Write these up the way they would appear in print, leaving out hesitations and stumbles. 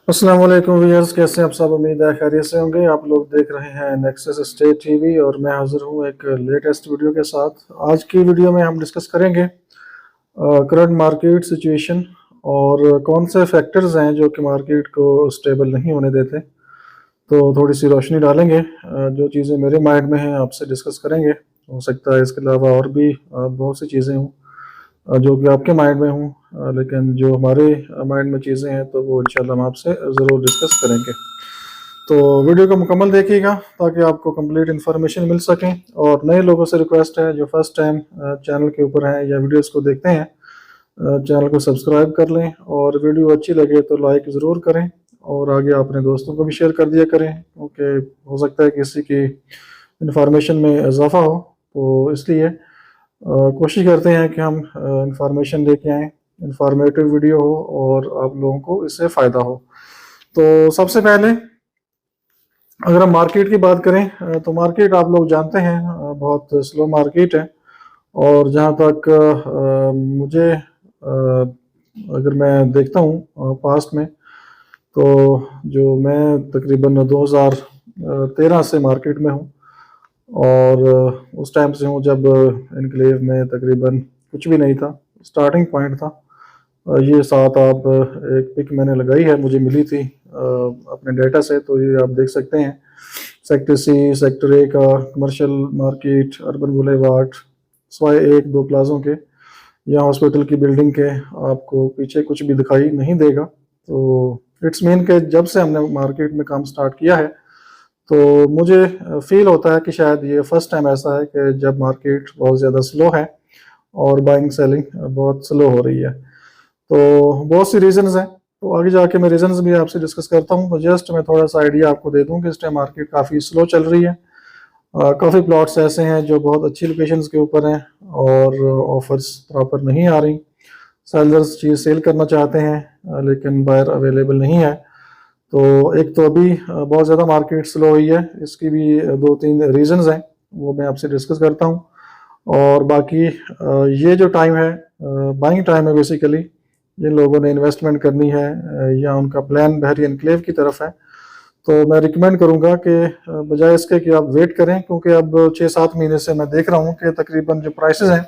अस्सलाम वालेकुम व्यूअर्स, कैसे हैं आप सब। उम्मीद है खैरियत से होंगे। आप लोग देख रहे हैं नेक्सस स्टेट टीवी और मैं हाजिर हूं एक लेटेस्ट वीडियो के साथ। आज की वीडियो में हम डिस्कस करेंगे करंट मार्केट सिचुएशन और कौन से फैक्टर्स हैं जो कि मार्केट को स्टेबल नहीं होने देते। तो थोड़ी सी रोशनी डालेंगे, जो चीज़ें मेरे माइंड में हैं आपसे डिस्कस करेंगे। हो सकता है इसके अलावा और भी बहुत सी चीज़ें हों जो कि आपके माइंड में हूँ, लेकिन जो हमारे माइंड में चीज़ें हैं तो वो इंशाल्लाह हम आपसे ज़रूर डिस्कस करेंगे। तो वीडियो को मुकम्मल देखिएगा ताकि आपको कंप्लीट इन्फॉर्मेशन मिल सके। और नए लोगों से रिक्वेस्ट है जो फर्स्ट टाइम चैनल के ऊपर हैं या वीडियोस को देखते हैं, चैनल को सब्सक्राइब कर लें और वीडियो अच्छी लगे तो लाइक ज़रूर करें और आगे अपने दोस्तों को भी शेयर कर दिया करें, क्योंकि हो सकता है किसी की इन्फॉर्मेशन में इजाफा हो। तो इसलिए कोशिश करते हैं कि हम इंफॉर्मेशन लेके आएँ, इंफॉर्मेटिव वीडियो हो और आप लोगों को इससे फ़ायदा हो। तो सबसे पहले अगर हम मार्केट की बात करें तो मार्केट आप लोग जानते हैं बहुत स्लो मार्केट है। और जहाँ तक मुझे अगर मैं देखता हूँ पास्ट में, तो जो मैं तकरीबन 2013 से मार्केट में हूँ और उस टाइम से हूँ जब इनक्लेव में तकरीबन कुछ भी नहीं था, स्टार्टिंग पॉइंट था। ये साथ आप एक पिक मैंने लगाई है, मुझे मिली थी अपने डेटा से, तो ये आप देख सकते हैं। सेक्टर सी, सेक्टर ए का कमर्शियल मार्केट, अर्बन बुलेवार्ड, स्वाय 1-2 प्लाजों के या हॉस्पिटल की बिल्डिंग के आपको पीछे कुछ भी दिखाई नहीं देगा। तो इट्स मीन के जब से हमने मार्केट में काम स्टार्ट किया है तो मुझे फील होता है कि शायद ये फर्स्ट टाइम ऐसा है कि जब मार्केट बहुत ज़्यादा स्लो है और बाइंग सेलिंग बहुत स्लो हो रही है। तो बहुत सी रीजंस हैं, तो आगे जाके मैं रीजंस भी आपसे डिस्कस करता हूँ। तो जस्ट मैं थोड़ा सा आइडिया आपको दे दूँ कि इस टाइम मार्केट काफ़ी स्लो चल रही है। काफ़ी प्लॉट्स ऐसे हैं जो बहुत अच्छी लोकेशंस के ऊपर हैं और ऑफर्स प्रॉपर नहीं आ रही। सेलर्स चीज़ सेल करना चाहते हैं लेकिन बायर अवेलेबल नहीं है। तो एक तो अभी बहुत ज़्यादा मार्केट स्लो हुई है, इसकी भी 2-3 रीजंस हैं, वो मैं आपसे डिस्कस करता हूँ। और बाकी ये जो टाइम है बाइंग टाइम है बेसिकली, जिन लोगों ने इन्वेस्टमेंट करनी है या उनका प्लान बहरी एनक्लेव की तरफ है, तो मैं रिकमेंड करूंगा कि बजाय इसके कि आप वेट करें, क्योंकि अब 6-7 महीने से मैं देख रहा हूं कि तकरीबन जो प्राइसेस हैं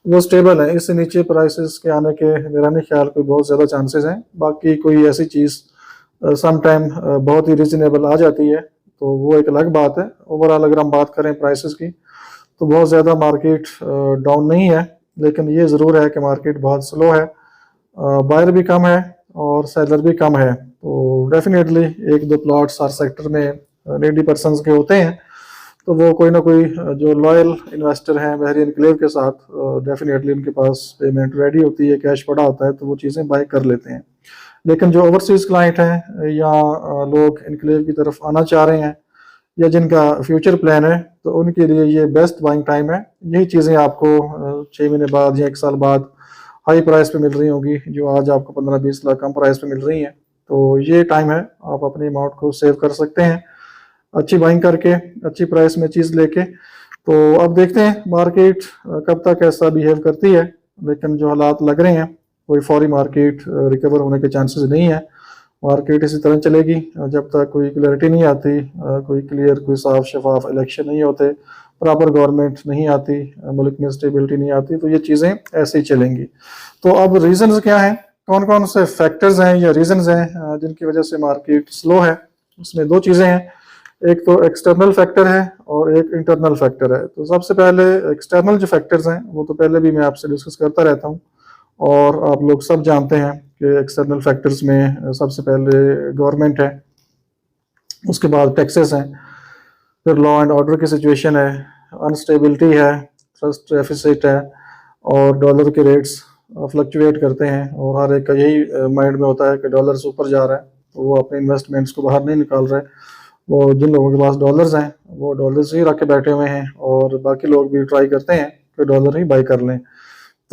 वो स्टेबल हैं। इससे नीचे प्राइसेस के आने के मेरा नहीं ख्याल कोई बहुत ज़्यादा चांसेस हैं। बाकी कोई ऐसी चीज़ सम टाइम बहुत ही रिजनेबल आ जाती है तो वो एक अलग बात है। ओवरऑल अगर हम बात करें प्राइसेस की तो बहुत ज़्यादा मार्केट डाउन नहीं है, लेकिन ये ज़रूर है कि मार्केट बहुत स्लो है, बायर भी कम है और सेलर भी कम है। तो डेफिनेटली 1-2 प्लॉट्स हर सेक्टर में नीडी पर्सनस के होते हैं, तो वो कोई ना कोई जो लॉयल इन्वेस्टर हैं बहरी एनक्लेव के साथ, डेफिनेटली उनके पास पेमेंट रेडी होती है, कैश पड़ा होता है, तो वो चीज़ें बाय कर लेते हैं। लेकिन जो ओवरसीज क्लाइंट हैं या लोग इनक्लेव की तरफ आना चाह रहे हैं या जिनका फ्यूचर प्लान है, तो उनके लिए ये बेस्ट बाइंग टाइम है। यही चीज़ें आपको 6 महीने बाद या 1 साल बाद हाई प्राइस पे मिल रही होगी, जो आज आपको 15-20 लाख कम प्राइस पे मिल रही हैं। तो ये टाइम है, आप अपनी अमाउंट को सेव कर सकते हैं अच्छी बाइंग करके, अच्छी प्राइस में चीज़ लेके। तो अब देखते हैं मार्केट कब तक ऐसा बिहेव करती है, लेकिन जो हालात लग रहे हैं कोई फौरी मार्केट रिकवर होने के चांसेस नहीं है। मार्केट इसी तरह चलेगी जब तक कोई क्लैरिटी नहीं आती, कोई क्लियर, कोई साफ शफाफ इलेक्शन नहीं होते, प्रॉपर गवर्नमेंट नहीं आती, मुल्क में स्टेबिलिटी नहीं आती, तो ये चीज़ें ऐसे ही चलेंगी। तो अब रीजंस क्या हैं, कौन कौन से फैक्टर्स हैं या रीजंस हैं जिनकी वजह से मार्केट स्लो है। उसमें 2 चीज़ें हैं, एक तो एक्सटर्नल फैक्टर है और एक इंटरनल फैक्टर है। तो सबसे पहले एक्सटर्नल जो फैक्टर्स हैं वो तो पहले भी मैं आपसे डिस्कस करता रहता हूँ और आप लोग सब जानते हैं कि एक्सटर्नल फैक्टर्स में सबसे पहले गवर्नमेंट है, उसके बाद टैक्सेस हैं, फिर लॉ एंड ऑर्डर की सिचुएशन है, अनस्टेबिलिटी है, ट्रस्ट डेफिसिट है और डॉलर के रेट्स फ्लक्चुएट करते हैं। और हर एक का यही माइंड में होता है कि डॉलर्स ऊपर जा रहा है तो वो अपने इन्वेस्टमेंट्स को बाहर नहीं निकाल रहे। वो जिन लोगों के पास डॉलर्स हैं वो डॉलर्स ही रख के बैठे हुए हैं और बाकी लोग भी ट्राई करते हैं कि डॉलर ही बाई कर लें।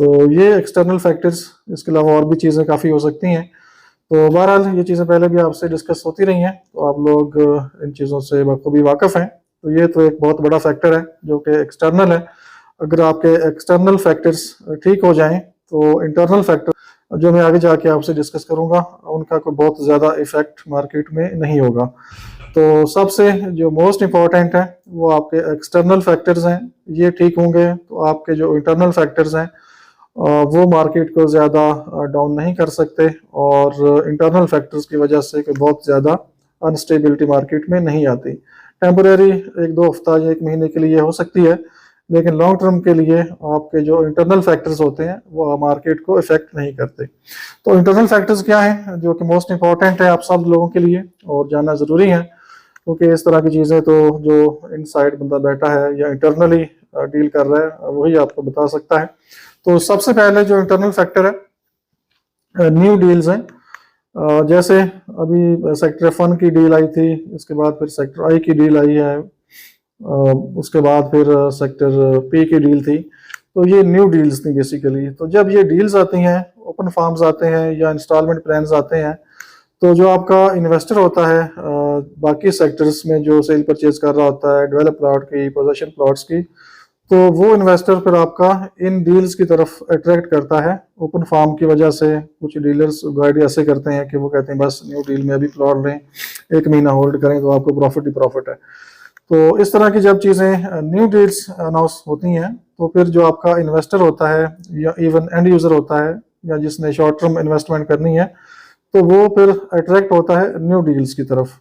तो ये एक्सटर्नल फैक्टर्स, इसके अलावा और भी चीज़ें काफ़ी हो सकती हैं। तो बहरहाल ये चीज़ें पहले भी आपसे डिस्कस होती रही हैं, तो आप लोग इन चीज़ों से बखूबी वाकिफ़ हैं। तो ये तो एक बहुत बड़ा फैक्टर है जो कि एक्सटर्नल है। अगर आपके एक्सटर्नल फैक्टर्स ठीक हो जाएं तो इंटरनल फैक्टर जो मैं आगे जाके आपसे डिस्कस करूंगा, उनका कोई बहुत ज़्यादा इफेक्ट मार्केट में नहीं होगा। तो सबसे जो मोस्ट इम्पॉर्टेंट है वो आपके एक्सटर्नल फैक्टर्स हैं, ये ठीक होंगे तो आपके जो इंटरनल फैक्टर्स हैं वो मार्केट को ज़्यादा डाउन नहीं कर सकते, और इंटरनल फैक्टर्स की वजह से कोई बहुत ज़्यादा अनस्टेबिलिटी मार्केट में नहीं आती। टेम्परेरी 1-2 हफ्ता या 1 महीने के लिए हो सकती है, लेकिन लॉन्ग टर्म के लिए आपके जो इंटरनल फैक्टर्स होते हैं वो मार्केट को इफेक्ट नहीं करते। तो इंटरनल फैक्टर्स क्या हैं जो कि मोस्ट इंपॉर्टेंट है आप सब लोगों के लिए और जानना ज़रूरी है, क्योंकि इस तरह की चीज़ें तो जो इनसाइड बंदा बैठा है या इंटरनली डील कर रहा है वही आपको बता सकता है। तो सबसे पहले जो इंटरनल फैक्टर है, न्यू डील्स हैं। जैसे अभी सेक्टर F1 की डील आई थी, इसके बाद फिर सेक्टर I की डील आई है, उसके बाद फिर सेक्टर P की डील थी। तो ये न्यू डील्स थी बेसिकली। तो जब ये डील्स आती हैं, ओपन फार्म्स आते हैं या इंस्टॉलमेंट प्लान्स आते हैं, तो जो आपका इन्वेस्टर होता है बाकी सेक्टर्स में जो सेल परचेज कर रहा होता है, डेवलप प्लॉट की, पोजेशन प्लॉट्स की, तो वो इन्वेस्टर फिर आपका इन डील्स की तरफ अट्रैक्ट करता है ओपन फार्म की वजह से। कुछ डीलर्स गाइड ऐसे करते हैं कि वो कहते हैं बस न्यू डील में अभी प्लॉट लें, 1 महीना होल्ड करें तो आपको प्रॉफिट ही प्रॉफिट है। तो इस तरह की जब चीज़ें न्यू डील्स अनाउंस होती हैं, तो फिर जो आपका इन्वेस्टर होता है या इवन एंड यूज़र होता है या जिसने शॉर्ट टर्म इन्वेस्टमेंट करनी है, तो वो फिर अट्रैक्ट होता है न्यू डील्स की तरफ,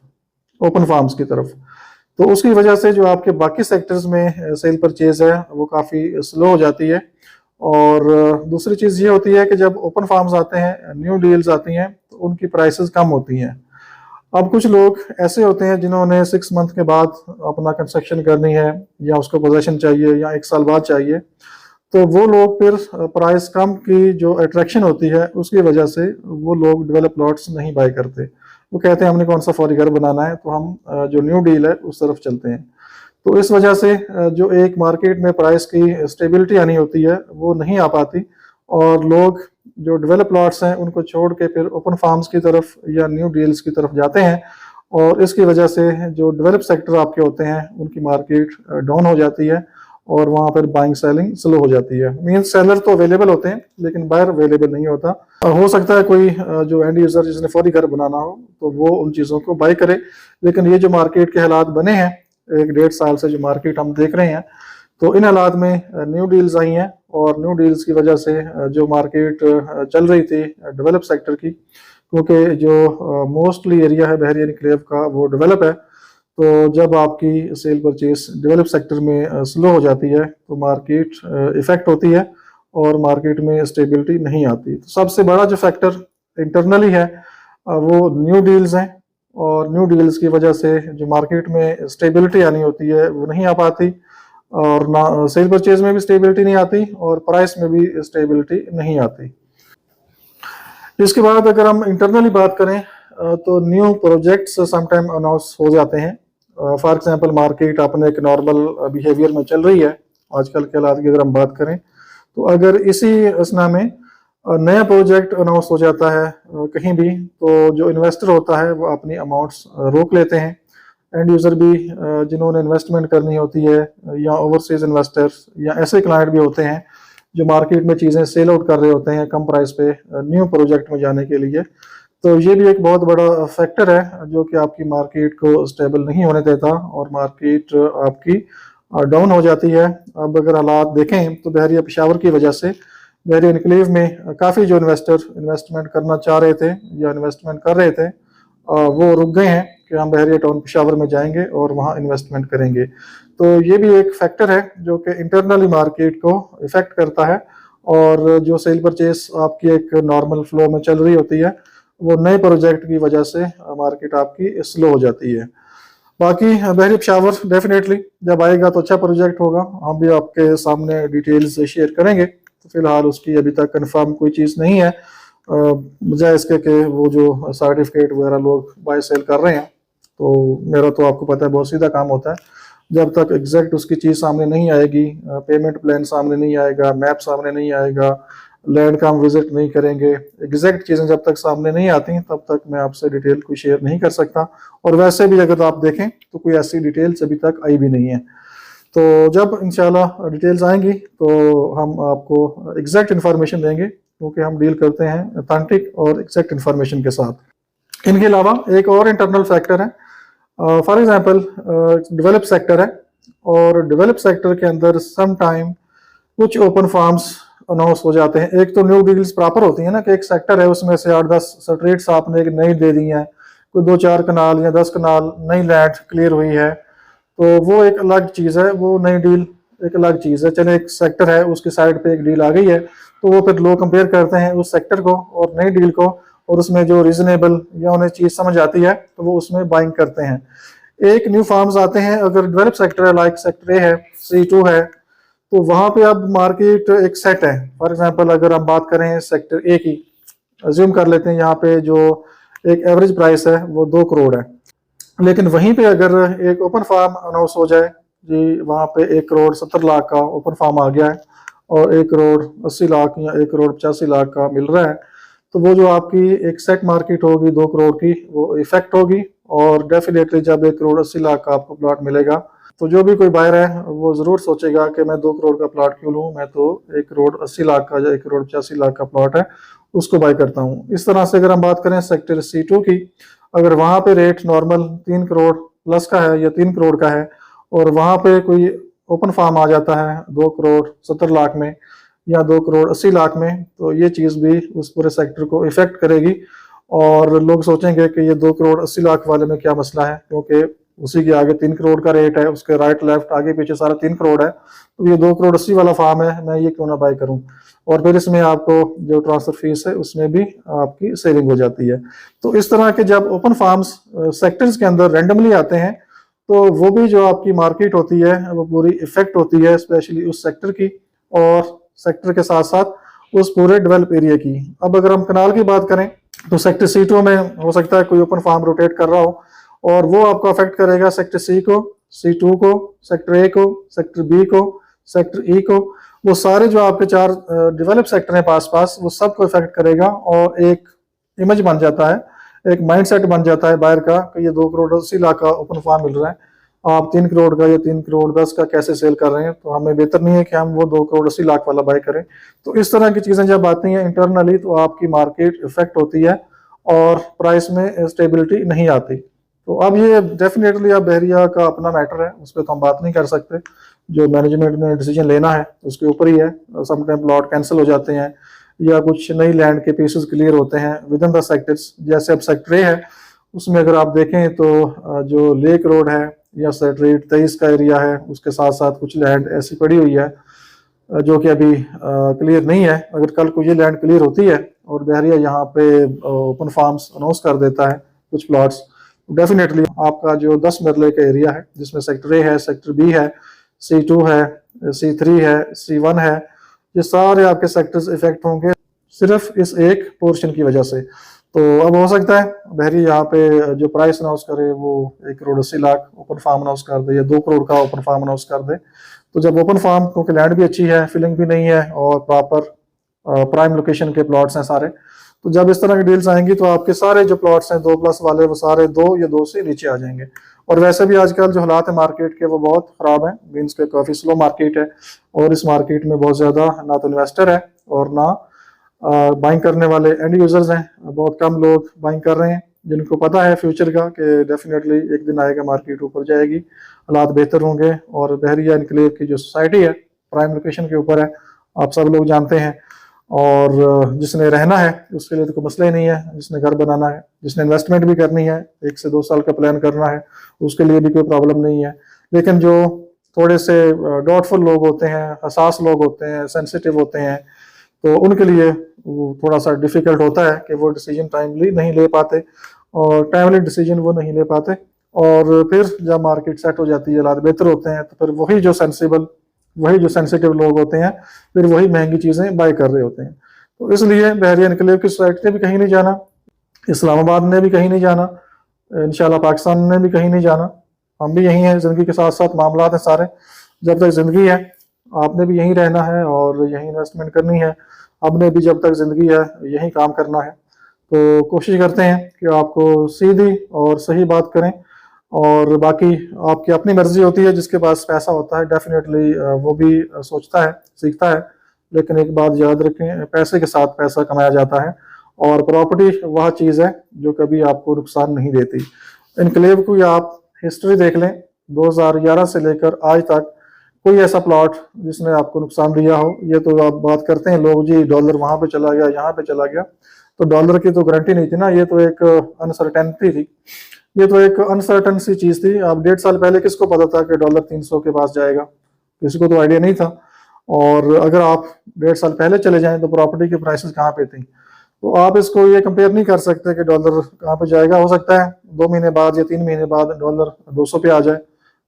ओपन फार्म्स की तरफ। तो उसकी वजह से जो आपके बाकी सेक्टर्स में सेल परचेज है वो काफ़ी स्लो हो जाती है। और दूसरी चीज़ ये होती है कि जब ओपन फार्म्स आते हैं, न्यू डील्स आती हैं, तो उनकी प्राइसेस कम होती हैं। अब कुछ लोग ऐसे होते हैं जिन्होंने 6 मंथ के बाद अपना कंस्ट्रक्शन करनी है या उसको पोजेशन चाहिए या 1 साल बाद चाहिए, तो वो लोग फिर प्राइस कम की जो अट्रैक्शन होती है उसकी वजह से वो लोग डेवलप प्लॉट्स नहीं बाय करते। वो कहते हैं हमने कौन सा फौरी घर बनाना है, तो हम जो न्यू डील है उस तरफ चलते हैं। तो इस वजह से जो एक मार्केट में प्राइस की स्टेबिलिटी आनी होती है वो नहीं आ पाती, और लोग जो डेवलप प्लॉट्स हैं उनको छोड़ के फिर ओपन फार्म्स की तरफ या न्यू डील्स की तरफ जाते हैं, और इसकी वजह से जो डेवलप सेक्टर आपके होते हैं उनकी मार्केट डाउन हो जाती है, और वहाँ पर बाइंग सेलिंग स्लो हो जाती है। मीन्स सेलर तो अवेलेबल होते हैं लेकिन बायर अवेलेबल नहीं होता। हो सकता है कोई जो एंड यूजर जिसने फौरी घर बनाना हो तो वो उन चीज़ों को बाय करे, लेकिन ये जो मार्केट के हालात बने हैं 1-1.5 साल से जो मार्केट हम देख रहे हैं, तो इन हालात में न्यू डील्स आई हैं, और न्यू डील्स की वजह से जो मार्केट चल रही थी डेवलप सेक्टर की, क्योंकि जो मोस्टली एरिया है बहरी एनक्लेव का वो डेवलप है, तो जब आपकी सेल परचेज डेवलप सेक्टर में स्लो हो जाती है तो मार्केट इफेक्ट होती है और मार्केट में स्टेबिलिटी नहीं आती। तो सबसे बड़ा जो फैक्टर इंटरनली है वो न्यू डील्स हैं, और न्यू डील्स की वजह से जो मार्केट में स्टेबिलिटी आनी होती है वो नहीं आ पाती, और ना सेल परचेज में भी स्टेबिलिटी नहीं आती और प्राइस में भी स्टेबिलिटी नहीं आती। इसके बाद अगर हम इंटरनली बात करें तो न्यू प्रोजेक्ट्स समटाइम अनाउंस हो जाते हैं। फॉर एग्जांपल मार्केट अपने एक नॉर्मल बिहेवियर में चल रही है आजकल के हालात की अगर हम बात करें, तो अगर इसी असना में नया प्रोजेक्ट अनाउंस हो जाता है कहीं भी, तो जो इन्वेस्टर होता है वो अपनी अमाउंट्स रोक लेते हैं। एंड यूज़र भी जिन्होंने इन्वेस्टमेंट करनी होती है, या ओवरसीज इन्वेस्टर्स या ऐसे क्लाइंट भी होते हैं जो मार्केट में चीज़ें सेल आउट कर रहे होते हैं कम प्राइस पे न्यू प्रोजेक्ट में जाने के लिए। तो ये भी एक बहुत बड़ा फैक्टर है जो कि आपकी मार्केट को स्टेबल नहीं होने देता और मार्केट आपकी डाउन हो जाती है। अब अगर हालात देखें तो बहरिया पेशावर की वजह से बहरिया एनक्लेव में काफ़ी जो इन्वेस्टर इन्वेस्टमेंट करना चाह रहे थे या इन्वेस्टमेंट कर रहे थे वो रुक गए हैं कि हम बहरिया टाउन पेशावर में जाएंगे और वहाँ इन्वेस्टमेंट करेंगे। तो ये भी एक फैक्टर है जो कि इंटरनली मार्केट को इफेक्ट करता है, और जो सेल परचेस आपकी एक नॉर्मल फ्लो में चल रही होती है वो नए प्रोजेक्ट की वजह से मार्केट आपकी स्लो हो जाती है। बाकी बहरी पेशावर डेफिनेटली जब आएगा तो अच्छा प्रोजेक्ट होगा, हम भी आपके सामने डिटेल्स शेयर करेंगे। तो फिलहाल उसकी अभी तक कंफर्म कोई चीज़ नहीं है, बजाय इसके कि वो जो सर्टिफिकेट वगैरह लोग बाय सेल कर रहे हैं। तो मेरा तो आपको पता है बहुत सीधा काम होता है, जब तक एग्जैक्ट उसकी चीज़ सामने नहीं आएगी, पेमेंट प्लान सामने नहीं आएगा, मैप सामने नहीं आएगा, लैंड का हम विजिट नहीं करेंगे, एग्जैक्ट चीज़ें जब तक सामने नहीं आती तब तक मैं आपसे डिटेल कोई शेयर नहीं कर सकता। और वैसे भी अगर आप देखें तो कोई ऐसी डिटेल्स अभी तक आई भी नहीं है। तो जब इंशाल्लाह डिटेल्स आएंगी तो हम आपको एग्जैक्ट इन्फॉर्मेशन देंगे क्योंकि हम डील करते हैं ऑथेंटिक और एग्जैक्ट इन्फॉर्मेशन के साथ। इनके अलावा एक और इंटरनल फैक्टर है, फॉर एग्जांपल डेवलप सेक्टर है, और डेवलप सेक्टर के अंदर सम टाइम कुछ ओपन फार्म्स अनाउंस हो जाते हैं। एक तो न्यू डील्स प्रॉपर होती है ना, कि एक सेक्टर है उसमें से 8-10 स्ट्रीट्स आपने एक नई दे दी हैं, कोई 2-4 कनाल या 10 कनाल नई लैंड क्लियर हुई है, तो वो एक अलग चीज़ है, वो नई डील एक अलग चीज़ है। चले एक सेक्टर है उसकी साइड पे एक डील आ गई है, तो वो फिर लोग कंपेयर करते हैं उस सेक्टर को और नई डील को, और उसमें जो रीजनेबल या उन्हें चीज़ समझ आती है तो वो उसमें बाइंग करते हैं। एक न्यू फार्म्स आते हैं, अगर डेवलप सेक्टर है, लाइक सेक्टर ए है, C2 है, तो वहां पे अब मार्केट एक सेट है। फॉर एग्जांपल अगर हम बात करें सेक्टर ए की, अज्यूम कर लेते हैं यहाँ पे जो एक एवरेज प्राइस है वो 2 करोड़ है, लेकिन वहीं पे अगर एक ओपन फार्म अनाउंस हो जाए जी, वहाँ पे 1 करोड़ 70 लाख का ओपन फार्म आ गया है और 1 करोड़ 80 लाख या 1 करोड़ 85 लाख का मिल रहा है, तो वो जो आपकी एक सेट मार्केट होगी 2 करोड़ की, वो इफेक्ट होगी। और डेफिनेटली जब 1 करोड़ 80 लाख का आपको प्लॉट मिलेगा, तो जो भी कोई बायर है वो ज़रूर सोचेगा कि मैं 2 करोड़ का प्लॉट क्यों लूँ, मैं तो 1 करोड़ 80 लाख का या 1 करोड़ 85 लाख का प्लॉट है उसको बाय करता हूँ। इस तरह से अगर हम बात करें सेक्टर C2 की, अगर वहाँ पे रेट नॉर्मल 3 करोड़ प्लस का है या 3 करोड़ का है, और वहाँ पे कोई ओपन फार्म आ जाता है 2 करोड़ 70 लाख में या 2 करोड़ 80 लाख में, तो ये चीज़ भी उस पूरे सेक्टर को इफेक्ट करेगी। और लोग सोचेंगे कि ये 2 करोड़ 80 लाख वाले में क्या मसला है, क्योंकि उसी के आगे 3 करोड़ का रेट है, उसके राइट लेफ्ट आगे पीछे सारा 3 करोड़ है, तो ये 2 करोड़ 80 वाला फार्म है, मैं ये क्यों ना बाय करूं। और फिर इसमें आपको जो ट्रांसफर फीस है उसमें भी आपकी सेविंग हो जाती है। तो इस तरह के जब ओपन फार्म्स सेक्टर्स के अंदर रैंडमली आते हैं, तो वो भी जो आपकी मार्केट होती है वो पूरी इफेक्ट होती है, स्पेशली उस सेक्टर की और सेक्टर के साथ साथ उस पूरे डेवलप एरिया की। अब अगर हम कनाल की बात करें, तो सेक्टर C2 में हो सकता है कोई ओपन फार्म रोटेट कर रहा हो, और वो आपको अफेक्ट करेगा सेक्टर C को, C2 को, सेक्टर A को, सेक्टर B को, सेक्टर E को। वो सारे जो आपके 4 डेवलप सेक्टर हैं पास पास, वो सबको इफेक्ट करेगा, और एक इमेज बन जाता है, एक माइंडसेट बन जाता है बायर का कि ये 2 करोड़ 80 लाख का ओपन फार्म मिल रहा है, आप 3 करोड़ का या 3 करोड़ 10 का कैसे सेल कर रहे हैं, तो हमें बेहतर नहीं है कि हम वो 2 करोड़ 80 लाख वाला बाय करें। तो इस तरह की चीज़ें जब आती हैं इंटरनली, तो आपकी मार्केट इफेक्ट होती है और प्राइस में स्टेबिलिटी नहीं आती। तो अब ये डेफिनेटली अब बहरिया का अपना मैटर है, उस पर तो हम बात नहीं कर सकते, जो मैनेजमेंट ने डिसीजन लेना है उसके ऊपर ही है। समटाइम प्लॉट कैंसिल हो जाते हैं या कुछ नई लैंड के पीसेस क्लियर होते हैं विद इन द सेक्टर्स। जैसे अब सेक्टर ए है, उसमें अगर आप देखें तो जो लेक रोड है या सेक्टर 23 का एरिया है, उसके साथ साथ कुछ लैंड ऐसी पड़ी हुई है जो कि अभी क्लियर नहीं है। अगर कल को ये लैंड क्लियर होती है और बहरिया यहाँ पे ओपन फार्म्स अनाउंस कर देता है कुछ प्लॉट्स, डेफिनेटली आपका जो 10 मरले का एरिया है, जिसमें सेक्टर ए है, सेक्टर बी है, C2 है, C3 है, C1 है, ये सारे आपके सेक्टर्स इफेक्ट होंगे सिर्फ इस एक पोर्शन की वजह से। तो अब हो सकता है बहरी यहाँ पे जो प्राइस अनाउंस करे वो 1 crore 80 lakh open form announce कर दे या 2 करोड़ का ओपन फार्म अनाउंस कर दे। तो जब ओपन फार्म, क्योंकि लैंड भी अच्छी है, फिलिंग भी नहीं है और प्रॉपर प्राइम लोकेशन के प्लॉट्स हैं सारे, तो जब इस तरह की डील्स आएंगी तो आपके सारे जो प्लॉट्स हैं 2+ वाले, वो सारे 2 या 2 से नीचे आ जाएंगे। और वैसे भी आजकल जो हालात है मार्केट के वो बहुत ख़राब हैं, मीन्स के काफ़ी स्लो मार्केट है, और इस मार्केट में बहुत ज़्यादा ना तो इन्वेस्टर है और ना बाइंग करने वाले एंड यूजर्स हैं। बहुत कम लोग बाइंग कर रहे हैं जिनको पता है फ्यूचर का कि डेफिनेटली एक दिन आएगा मार्केट ऊपर जाएगी, हालात बेहतर होंगे। और बहरिया इनक्लेव की जो सोसाइटी है प्राइम लोकेशन के ऊपर है, आप सब लोग जानते हैं, और जिसने रहना है उसके लिए तो कोई मसला ही नहीं है, जिसने घर बनाना है, जिसने इन्वेस्टमेंट भी करनी है, 1 से 2 साल का प्लान करना है, उसके लिए भी कोई प्रॉब्लम नहीं है। लेकिन जो थोड़े से डाउटफुल लोग होते हैं, हसास लोग होते हैं, सेंसिटिव होते हैं, तो उनके लिए वो थोड़ा सा डिफिकल्ट होता है कि वो डिसीजन टाइमली नहीं ले पाते, और टाइमली डिसीजन वो नहीं ले पाते। और फिर जब मार्केट सेट हो जाती है, हालात बेहतर होते हैं, तो फिर वही जो सेंसिटिव लोग होते हैं फिर वही महंगी चीज़ें बाय कर रहे होते हैं। तो इसलिए बहरिया इनक्लेव की सोसाइटी ने भी कहीं नहीं जाना, इस्लामाबाद ने भी कहीं नहीं जाना, इंशाल्लाह पाकिस्तान ने भी कहीं नहीं जाना, हम भी यहीं हैं, ज़िंदगी के साथ साथ मामलात हैं सारे। जब तक ज़िंदगी है आपने भी यहीं रहना है और यहीं इन्वेस्टमेंट करनी है, हमने भी जब तक ज़िंदगी है यहीं काम करना है। तो कोशिश करते हैं कि आपको सीधी और सही बात करें, और बाकी आपकी अपनी मर्जी होती है, जिसके पास पैसा होता है डेफिनेटली वो भी सोचता है, सीखता है लेकिन एक बात याद रखें, पैसे के साथ पैसा कमाया जाता है और प्रॉपर्टी वह चीज़ है जो कभी आपको नुकसान नहीं देती। इनक्लेव की आप हिस्ट्री देख लें, 2011 से लेकर आज तक कोई ऐसा प्लॉट जिसने आपको नुकसान दिया हो। ये तो आप बात करते हैं लोग जी डॉलर वहां पे चला गया, यहाँ पे चला गया, तो डॉलर की तो गारंटी नहीं थी ना, ये तो एक अनसर्टेनिटी थी, ये तो एक अनसर्टन सी चीज थी। आप 1.5 साल पहले किसको पता था कि डॉलर 300 के पास जाएगा? किसी को तो आइडिया नहीं था। और अगर आप 1.5 साल पहले चले जाएं तो प्रॉपर्टी की प्राइसेस कहाँ पे थी? तो आप इसको ये कंपेयर नहीं कर सकते कि डॉलर कहाँ पे जाएगा। हो सकता है 2 महीने बाद या 3 महीने बाद डॉलर 200 पे आ जाए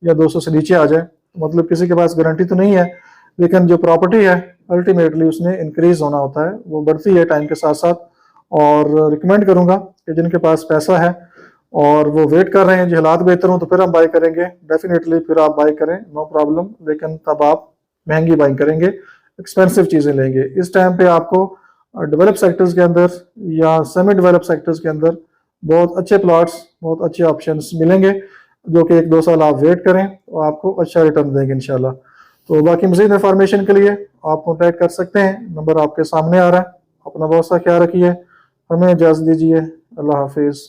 या 200 से नीचे आ जाए, मतलब किसी के पास गारंटी तो नहीं है। लेकिन जो प्रॉपर्टी है अल्टीमेटली उसने इंक्रीज होना होता है, वो बढ़ती है टाइम के साथ साथ। और रिकमेंड करूंगा कि जिनके पास पैसा है और वो वेट कर रहे हैं, जो हालात बेहतर हों तो फिर हम बाई करेंगे, डेफिनेटली फिर आप बाई करें, नो प्रॉब्लम। लेकिन तब आप महंगी बाई करेंगे, एक्सपेंसिव चीज़ें लेंगे। इस टाइम पे आपको डेवलप सेक्टर्स के अंदर या सेमी डेवलप सेक्टर्स के अंदर बहुत अच्छे प्लॉट्स, बहुत अच्छे ऑप्शंस मिलेंगे, जो कि 1-2 साल आप वेट करें तो आपको अच्छा रिटर्न देंगे इंशाल्लाह। तो बाकी मज़ीद इंफॉर्मेशन के लिए आप कॉन्टैक्ट कर सकते हैं, नंबर आपके सामने आ रहा है। अपना बहुत सा ख्याल रखिए, हमें इजाज़त दीजिए, अल्लाह हाफिज़।